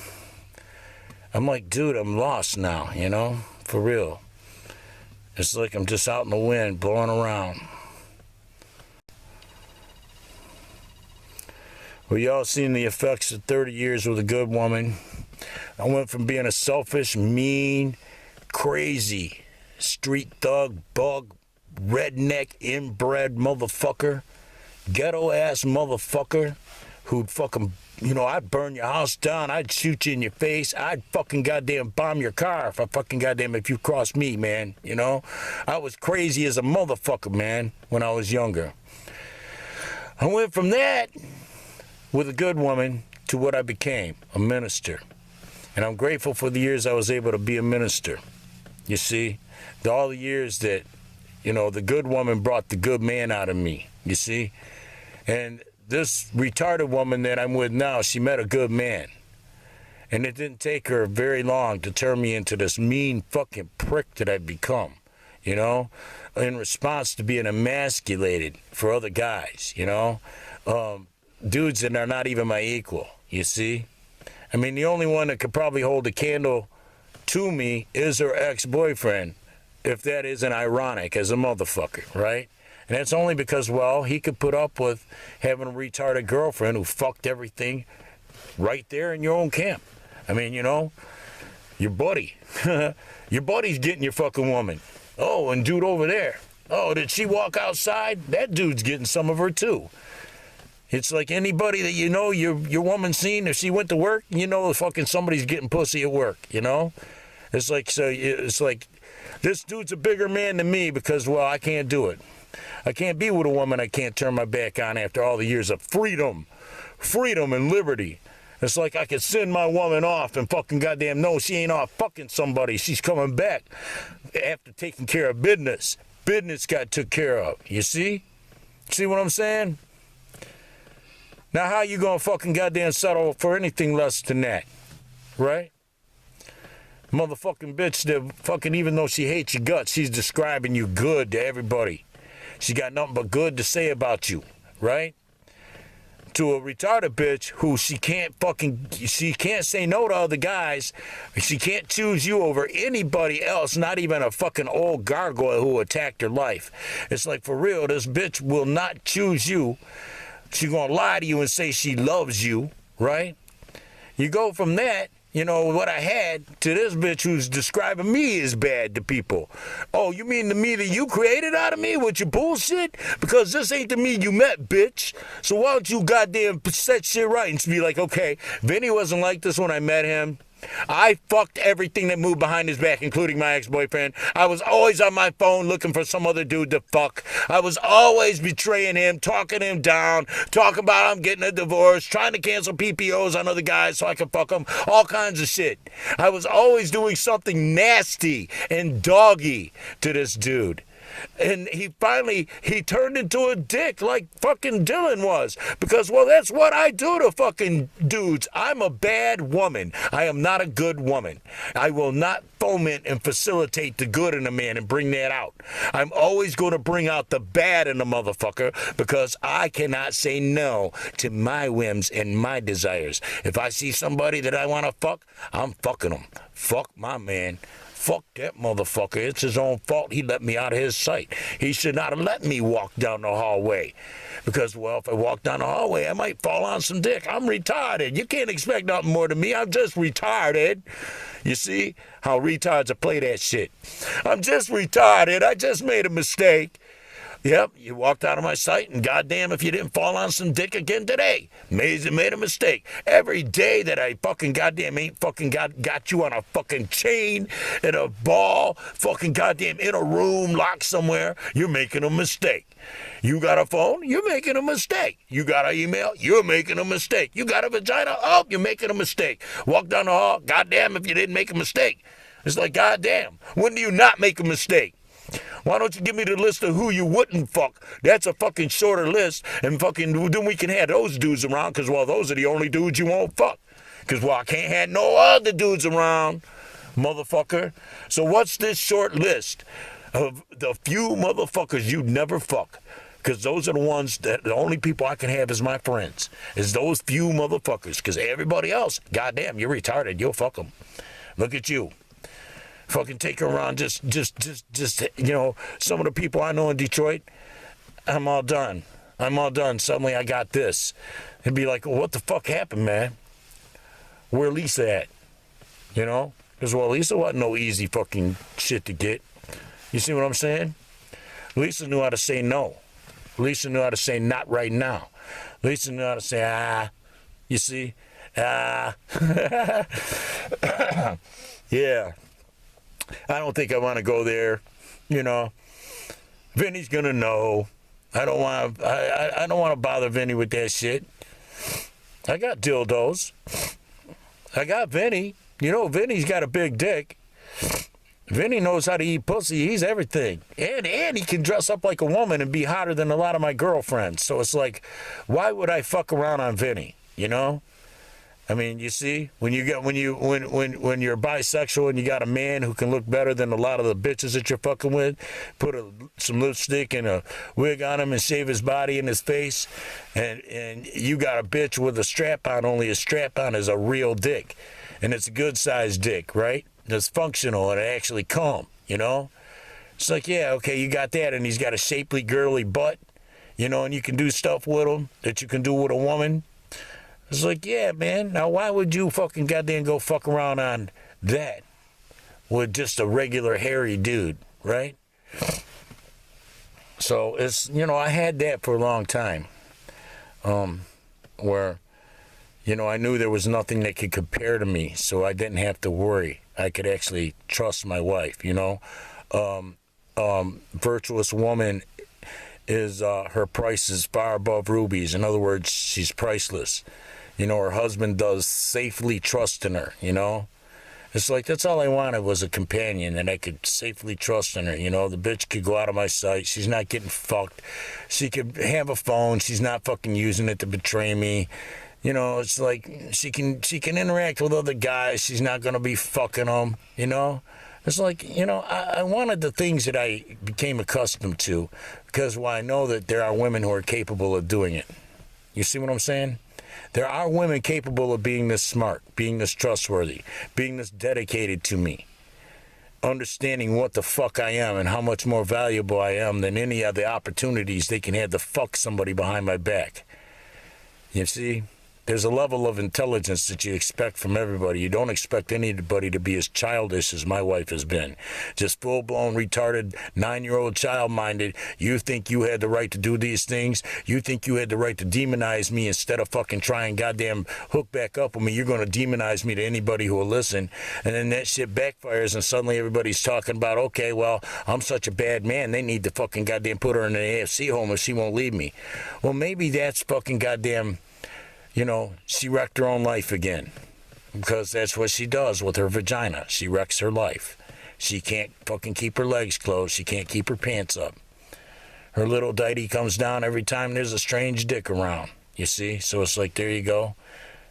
I'm like, dude, I'm lost now, you know? For real. It's like I'm just out in the wind, blowing around. Well, y'all seen the effects of 30 years with a good woman. I went from being a selfish, mean, crazy, street thug, bug, redneck, inbred motherfucker, ghetto-ass motherfucker who'd fucking, you know, I'd burn your house down, I'd shoot you in your face, I'd fucking goddamn bomb your car if you crossed me, man, you know? I was crazy as a motherfucker, man, when I was younger. I went from that with a good woman to what I became, a minister. And I'm grateful for the years I was able to be a minister. You see, all the years that, you know, the good woman brought the good man out of me, you see? And this retarded woman that I'm with now, she met a good man. And it didn't take her very long to turn me into this mean fucking prick that I've become, you know? In response to being emasculated for other guys, you know? Dudes that are not even my equal, you see? I mean, the only one that could probably hold a candle to me is her ex-boyfriend, if that isn't ironic as a motherfucker, right? And that's only because, well, he could put up with having a retarded girlfriend who fucked everything right there in your own camp. I mean, you know, your buddy. Your buddy's getting your fucking woman. Oh, and dude over there. Oh, did she walk outside? That dude's getting some of her too. It's like anybody that you know, your woman's seen, if she went to work, you know fucking somebody's getting pussy at work, you know? It's like, so it's like, this dude's a bigger man than me because, well, I can't do it. I can't be with a woman I can't turn my back on after all the years of freedom and liberty. It's like I could send my woman off and fucking goddamn no, she ain't off fucking somebody. She's coming back after taking care of business. Business got took care of. You see? See what I'm saying? Now how you gonna fucking goddamn settle for anything less than that? Right? Motherfucking bitch that fucking, even though she hates your guts, she's describing you good to everybody. She got nothing but good to say about you, right? To a retarded bitch who she can't say no to other guys. She can't choose you over anybody else, not even a fucking old gargoyle who attacked her life. It's like, for real, this bitch will not choose you. She gonna lie to you and say she loves you, right? You go from that, you know, what I had, to this bitch who's describing me as bad to people. Oh, you mean the me that you created out of me with your bullshit? Because this ain't the me you met, bitch. So why don't you goddamn set shit right and be like, okay, Vinny wasn't like this when I met him. I fucked everything that moved behind his back, including my ex-boyfriend. I was always on my phone looking for some other dude to fuck. I was always betraying him, talking him down, talking about I'm getting a divorce, trying to cancel PPOs on other guys so I could fuck them, all kinds of shit. I was always doing something nasty and doggy to this dude. And he turned into a dick like fucking Dylan was. Because, well, that's what I do to fucking dudes. I'm a bad woman. I am not a good woman. I will not foment and facilitate the good in a man and bring that out. I'm always going to bring out the bad in a motherfucker because I cannot say no to my whims and my desires. If I see somebody that I want to fuck, I'm fucking them. Fuck my man. Fuck that motherfucker. It's his own fault he let me out of his sight. He should not have let me walk down the hallway. Because, well, if I walk down the hallway, I might fall on some dick. I'm retarded. You can't expect nothing more than me. I'm just retarded. You see how retards play that shit? I'm just retarded. I just made a mistake. Yep, you walked out of my sight, and goddamn if you didn't fall on some dick again today. Made a mistake. Every day that I fucking goddamn ain't fucking got you on a fucking chain in a ball, fucking goddamn in a room locked somewhere, you're making a mistake. You got a phone? You're making a mistake. You got an email? You're making a mistake. You got a vagina? Oh, you're making a mistake. Walk down the hall? Goddamn if you didn't make a mistake. It's like, goddamn, when do you not make a mistake? Why don't you give me the list of who you wouldn't fuck? That's a fucking shorter list, and fucking then we can have those dudes around, because, well, those are the only dudes you won't fuck. Because, well, I can't have no other dudes around, motherfucker. So what's this short list of the few motherfuckers you'd never fuck? Because those are the ones that the only people I can have as my friends, is those few motherfuckers. Because everybody else, goddamn, you're retarded. You'll fuck them. Look at you. Fucking take her around. Just, you know, some of the people I know in Detroit, I'm all done. Suddenly I got this. It'd be like, well, what the fuck happened, man? Where Lisa at? You know? Because, well, Lisa wasn't no easy fucking shit to get. You see what I'm saying? Lisa knew how to say no. Lisa knew how to say not right now. Lisa knew how to say, you see? Yeah. I don't think I want to go there, you know. Vinny's going to know. I don't want to bother Vinny with that shit. I got dildos. I got Vinny. You know, Vinny's got a big dick. Vinny knows how to eat pussy. He's everything. And he can dress up like a woman and be hotter than a lot of my girlfriends. So it's like, why would I fuck around on Vinny? You know? I mean, you see, when you're bisexual and you got a man who can look better than a lot of the bitches that you're fucking with, put some lipstick and a wig on him and shave his body and his face, and you got a bitch with a strap on, only a strap on is a real dick. And it's a good sized dick, right? That's functional and it actually come, you know? It's like, yeah, okay, you got that, and he's got a shapely, girly butt, you know, and you can do stuff with him that you can do with a woman. It's like, yeah, man, now why would you fucking goddamn go fuck around on that with just a regular hairy dude, right? So it's, you know, I had that for a long time, where, you know, I knew there was nothing that could compare to me, so I didn't have to worry. I could actually trust my wife, you know. Virtuous woman is, her price is far above rubies. In other words, she's priceless. You know, her husband does safely trust in her, you know. It's like, that's all I wanted was a companion, and I could safely trust in her, you know. The bitch could go out of my sight. She's not getting fucked. She could have a phone. She's not fucking using it to betray me. You know, it's like she can interact with other guys. She's not going to be fucking them, you know. It's like, you know, I wanted the things that I became accustomed to, because, well, I know that there are women who are capable of doing it. You see what I'm saying? There are women capable of being this smart, being this trustworthy, being this dedicated to me, understanding what the fuck I am and how much more valuable I am than any of the opportunities they can have to fuck somebody behind my back. You see? There's a level of intelligence that you expect from everybody. You don't expect anybody to be as childish as my wife has been. Just full-blown, retarded, 9-year-old, child-minded. You think you had the right to do these things? You think you had the right to demonize me instead of fucking trying goddamn hook back up with me? You're going to demonize me to anybody who will listen. And then that shit backfires and suddenly everybody's talking about, okay, well, I'm such a bad man. They need to fucking goddamn put her in an AFC home if she won't leave me. Well, maybe that's fucking goddamn... You know, she wrecked her own life again, because that's what she does with her vagina. She wrecks her life. She can't fucking keep her legs closed. She can't keep her pants up. Her little dighty comes down every time there's a strange dick around, you see? So it's like, there you go.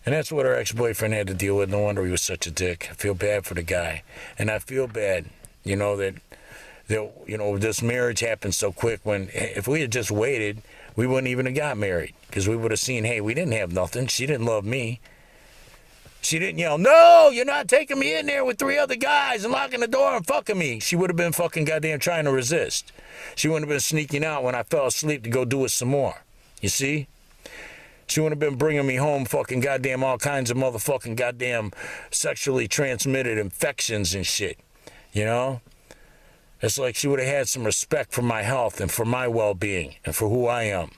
And that's what her ex-boyfriend had to deal with. No wonder he was such a dick. I feel bad for the guy. And I feel bad, you know, that you know, this marriage happened so quick, when if we had just waited, we wouldn't even have got married, because we would have seen, hey, we didn't have nothing. She didn't love me. She didn't yell, no, you're not taking me in there with 3 other guys and locking the door and fucking me. She would have been fucking goddamn trying to resist. She wouldn't have been sneaking out when I fell asleep to go do it some more. You see? She wouldn't have been bringing me home fucking goddamn all kinds of motherfucking goddamn sexually transmitted infections and shit. You know? It's like she would have had some respect for my health and for my well-being and for who I am.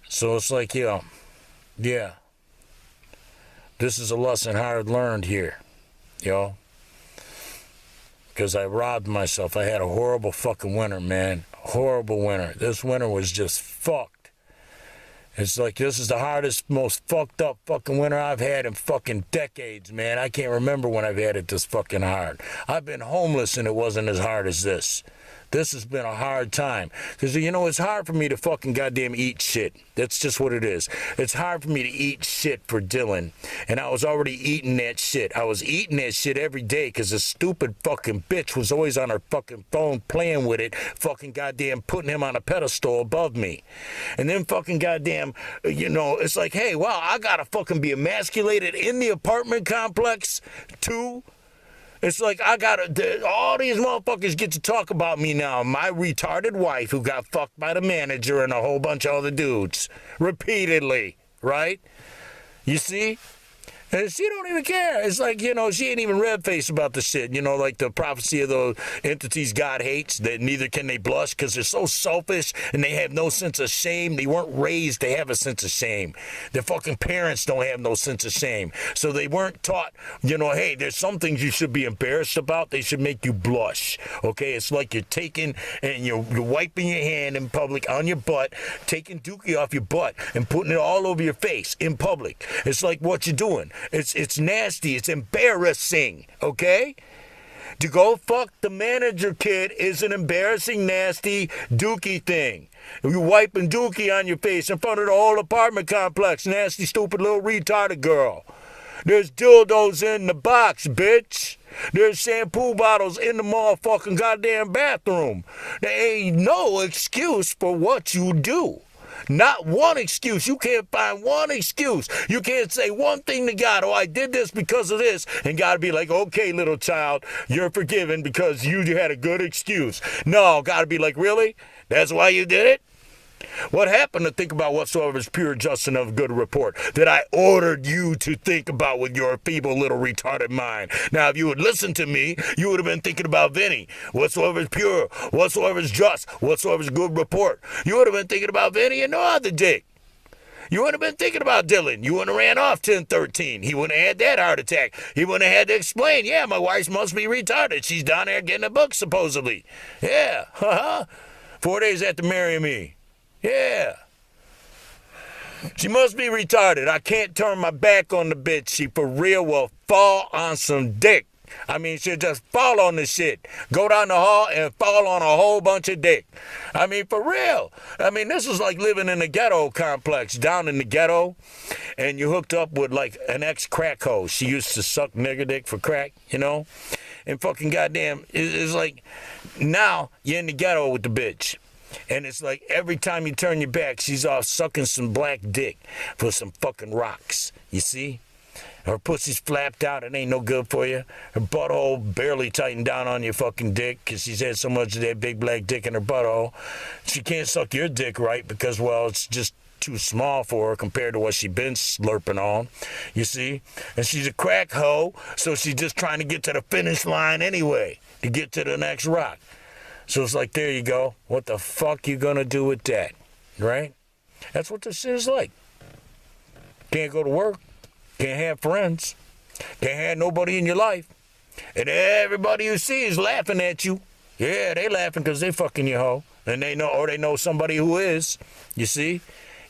So it's like, yeah, this is a lesson hard learned here, you know, because I robbed myself. I had a horrible fucking winter, man, horrible winter. This winter was just fucked. It's like, this is the hardest, most fucked up fucking winter I've had in fucking decades, man. I can't remember when I've had it this fucking hard. I've been homeless and it wasn't as hard as this. This has been a hard time. Because, you know, it's hard for me to fucking goddamn eat shit. That's just what it is. It's hard for me to eat shit for Dylan. And I was already eating that shit. I was eating that shit every day because this stupid fucking bitch was always on her fucking phone playing with it, fucking goddamn putting him on a pedestal above me. And then fucking goddamn, you know, it's like, hey, wow, I gotta fucking be emasculated in the apartment complex too. It's like I gotta, all these motherfuckers get to talk about me now. My retarded wife who got fucked by the manager and a whole bunch of other dudes. Repeatedly, right? You see? And she don't even care. It's like, you know, she ain't even red-faced about the shit. You know, like the prophecy of the entities God hates, that neither can they blush because they're so selfish and they have no sense of shame. They weren't raised to have a sense of shame. Their fucking parents don't have no sense of shame. So they weren't taught, you know, hey, there's some things you should be embarrassed about. They should make you blush, okay? It's like you're taking and you're wiping your hand in public on your butt, taking dookie off your butt and putting it all over your face in public. It's like what you're doing. It's nasty. It's embarrassing, okay? To go fuck the manager kid is an embarrassing, nasty dookie thing. You wiping dookie on your face in front of the whole apartment complex. Nasty, stupid little retarded girl. There's dildos in the box, bitch. There's shampoo bottles in the motherfucking goddamn bathroom. There ain't no excuse for what you do. Not one excuse. You can't find one excuse. You can't say one thing to God, oh, I did this because of this, and God be like, okay, little child, you're forgiven because you had a good excuse. No, God be like, really? That's why you did it? What happened to think about whatsoever is pure, just, and of good report that I ordered you to think about with your feeble little retarded mind? Now, if you would listen to me, you would have been thinking about Vinny. Whatsoever is pure, whatsoever is just, whatsoever is good report. You would have been thinking about Vinny and no other dick. You wouldn't have been thinking about Dylan. You wouldn't have ran off 10-13. He wouldn't have had that heart attack. He wouldn't have had to explain, yeah, my wife must be retarded. She's down there getting a book, supposedly. Yeah, 4 days after marrying me. Yeah. She must be retarded. I can't turn my back on the bitch. She for real will fall on some dick. I mean, she'll just fall on the shit. Go down the hall and fall on a whole bunch of dick. I mean, for real. I mean, this is like living in a ghetto complex, down in the ghetto, and you hooked up with like an ex-crack hoe. She used to suck nigger dick for crack, you know? And fucking goddamn, it's like, now you're in the ghetto with the bitch. And it's like every time you turn your back, she's off sucking some black dick for some fucking rocks. You see? Her pussy's flapped out. It ain't no good for you. Her butthole barely tightened down on your fucking dick because she's had so much of that big black dick in her butthole. She can't suck your dick right because, well, it's just too small for her compared to what she been slurping on. You see? And she's a crack hoe, so she's just trying to get to the finish line anyway to get to the next rock. So it's like, there you go. What the fuck you gonna do with that? Right? That's what this shit is like. Can't go to work. Can't have friends. Can't have nobody in your life. And everybody you see is laughing at you. Yeah, they laughing because they fucking your hoe. And they know, or they know somebody who is. You see?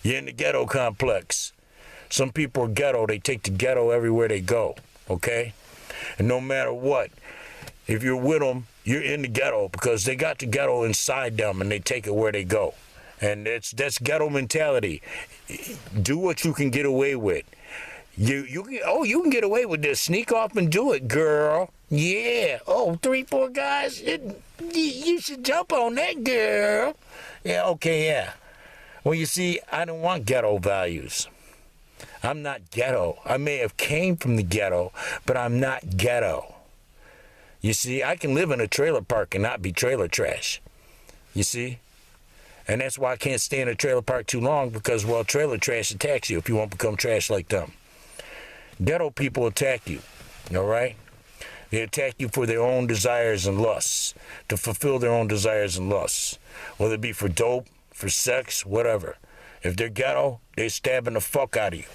You're in the ghetto complex. Some people are ghetto. They take the ghetto everywhere they go. Okay? And no matter what, if you're with them, you're in the ghetto because they got the ghetto inside them and they take it where they go. And that's ghetto mentality. Do what you can get away with. You can get away with this. Sneak off and do it, girl. Yeah. Oh, 3-4 guys. You should jump on that, girl. Yeah, okay, yeah. Well, you see, I don't want ghetto values. I'm not ghetto. I may have came from the ghetto, but I'm not ghetto. You see, I can live in a trailer park and not be trailer trash. You see? And that's why I can't stay in a trailer park too long because, well, trailer trash attacks you if you won't become trash like them. Ghetto people attack you, all right? They attack you for their own desires and lusts, to fulfill their own desires and lusts, whether it be for dope, for sex, whatever. If they're ghetto, they're stabbing the fuck out of you.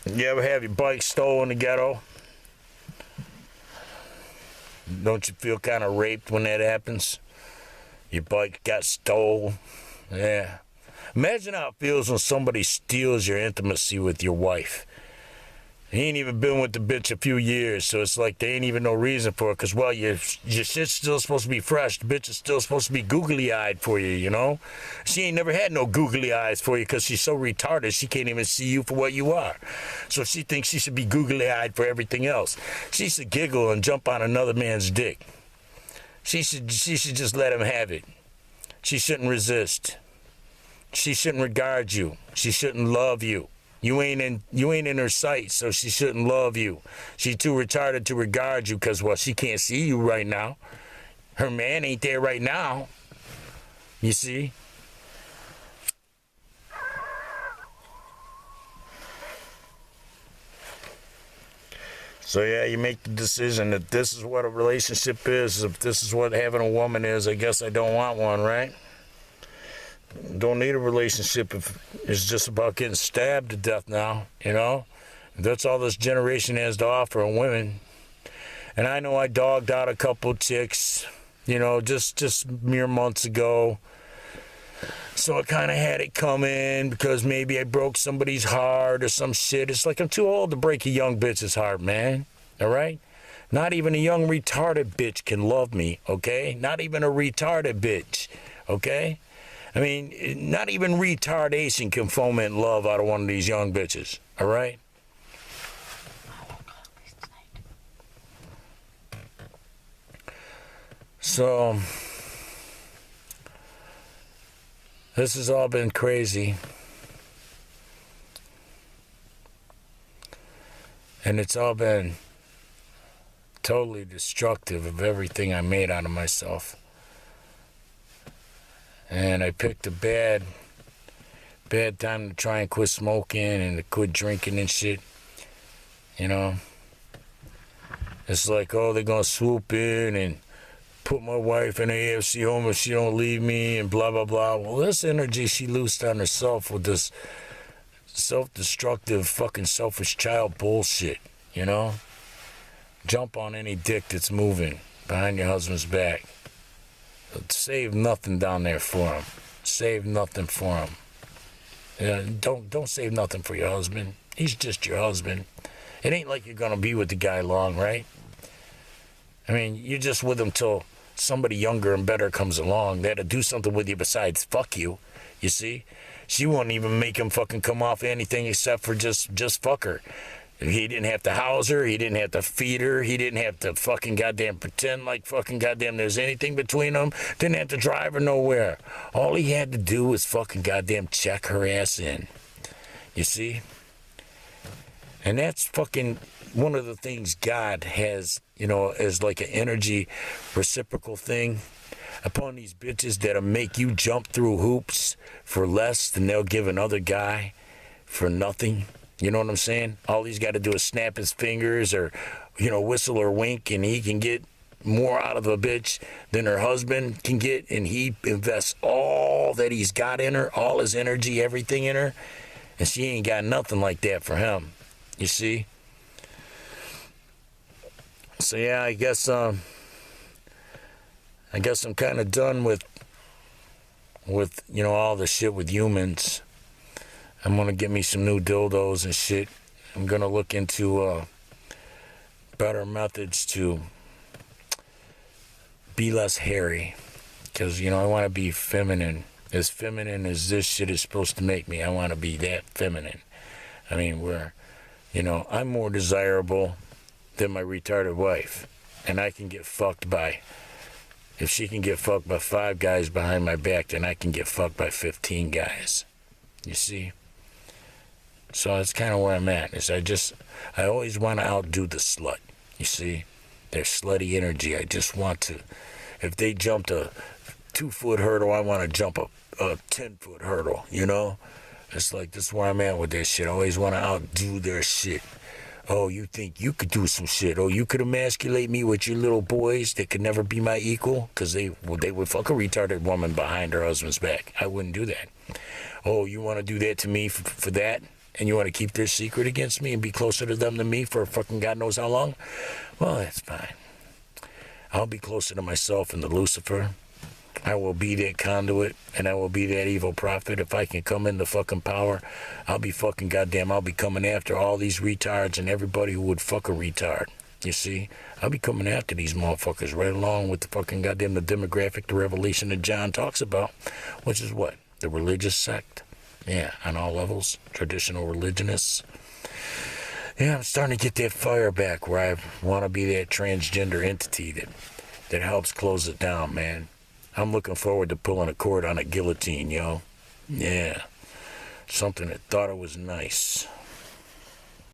You ever have your bike stolen in the ghetto? Don't you feel kind of raped when that happens? Your bike got stole Yeah. Imagine how it feels when somebody steals your intimacy with your wife. He ain't even been with the bitch a few years, so it's like there ain't even no reason for it, because, well, your shit's still supposed to be fresh. The bitch is still supposed to be googly-eyed for you, you know? She ain't never had no googly eyes for you because she's so retarded she can't even see you for what you are. So she thinks she should be googly-eyed for everything else. She should giggle and jump on another man's dick. She should just let him have it. She shouldn't resist. She shouldn't regard you. She shouldn't love you. You ain't in her sight, so she shouldn't love you. She's too retarded to regard you because, well, she can't see you right now. Her man ain't there right now. You see? So, yeah, you make the decision that this is what a relationship is. If this is what having a woman is, I guess I don't want one, right? Don't need a relationship if it's just about getting stabbed to death now, you know? That's all this generation has to offer on women. And I know I dogged out a couple chicks, you know, just mere months ago. So I kind of had it coming because maybe I broke somebody's heart or some shit. It's like I'm too old to break a young bitch's heart, man. All right? Not even a young retarded bitch can love me, okay? Not even a retarded bitch, okay? I mean, not even retardation can foment love out of one of these young bitches, all right? So, this has all been crazy. And it's all been totally destructive of everything I made out of myself. And I picked a bad time to try and quit smoking and to quit drinking and shit. You know? It's like, oh, they're going to swoop in and put my wife in an AFC home if she don't leave me and blah, blah, blah. Well, this energy she loosed on herself with this self-destructive, fucking selfish child bullshit, you know? Jump on any dick that's moving behind your husband's back. Save nothing down there for him. Save nothing for him. Don't save nothing for your husband. He's just your husband. It ain't like you're gonna be with the guy long, right? I mean, you're just with him till somebody younger and better comes along that'll do something with you besides fuck you. You see? She won't even make him fucking come off anything except for just fuck her. He didn't have to house her. He didn't have to feed her. He didn't have to fucking goddamn pretend like fucking goddamn there's anything between them. Didn't have to drive her nowhere. All he had to do was fucking goddamn check her ass in. You see? And that's fucking one of the things God has, you know, as like an energy reciprocal thing upon these bitches that'll make you jump through hoops for less than they'll give another guy for nothing. You know what I'm saying? All he's got to do is snap his fingers or, you know, whistle or wink, and he can get more out of a bitch than her husband can get, and he invests all that he's got in her, all his energy, everything in her, and she ain't got nothing like that for him. You see? So yeah, I guess I'm kind of done with you know all the shit with humans. I'm gonna get me some new dildos and shit. I'm gonna look into better methods to be less hairy, because you know I want to be feminine as this shit is supposed to make me. I want to be that feminine. I mean, you know, I'm more desirable than my retarded wife, and I can get fucked by. If she can get fucked by 5 guys behind my back, then I can get fucked by 15 guys. You see? So that's kind of where I'm at. I always want to outdo the slut. You see? Their slutty energy. I just want to. If they jumped a 2-foot hurdle, I want to jump a 10-foot hurdle. You know? It's like, that's where I'm at with their shit. I always want to outdo their shit. Oh, you think you could do some shit? Oh, you could emasculate me with your little boys that could never be my equal? Because they would fuck a retarded woman behind her husband's back. I wouldn't do that. Oh, you want to do that to me for that? And you want to keep their secret against me and be closer to them than me for fucking God knows how long? Well, that's fine. I'll be closer to myself and the Lucifer I will be that conduit, and I will be that evil prophet. If I can come into fucking power, I'll be fucking goddamn, I'll be coming after all these retards and everybody who would fuck a retard. You see? I'll be coming after these motherfuckers right along with the fucking goddamn the demographic, the revelation that John talks about, which is what? The religious sect. Yeah, on all levels. Traditional religionists. Yeah, I'm starting to get that fire back where I want to be that transgender entity that helps close it down, man. I'm looking forward to pulling a cord on a guillotine, yo. Yeah. Something that thought it was nice.